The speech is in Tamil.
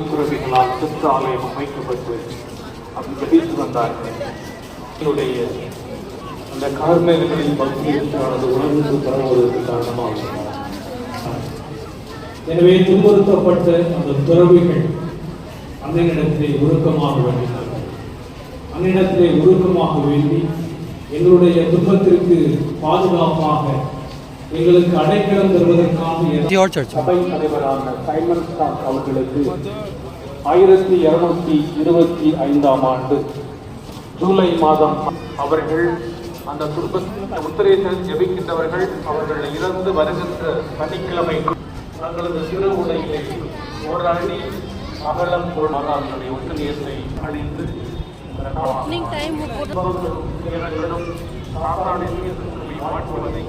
துறவிகளால் கிறிஸ்து ஆலயம் அமைக்கப்பட்டு அப்படி ஜெபித்து வந்தார்கள். என்னுடைய அந்த கார்மேகங்களின் பக்தியானது உணர்ந்து பரவுவதற்கு காரணமாக. எனவே துன்புறுத்தப்பட்ட அந்த துறவிகள் அன்னையிடத்திலே உருக்கமாக வேண்டினார்கள். அன்னையிடத்திலே உருக்கமாக வேண்டி எங்களுடைய துன்பத்திற்கு பாதுகாப்பாக எங்களுக்கு அடைக்கலம் தருவதற்காக சபை தலைவரான சைமன் ஸ்டாக் அவர்களுக்கு 1225 ஆண்டு ஜூலை மாதம் அவர்கள் அந்த உத்தரேசன் ஜெபிக்கின்றவர்கள் அவர்கள் இறந்து வருகின்ற சனிக்கிழமை தங்களது சிறு உடையிலே ஓராடி அகலம் பொருளாதாரத்தை ஒட்டுநீரை அணிந்து மாற்றுவதை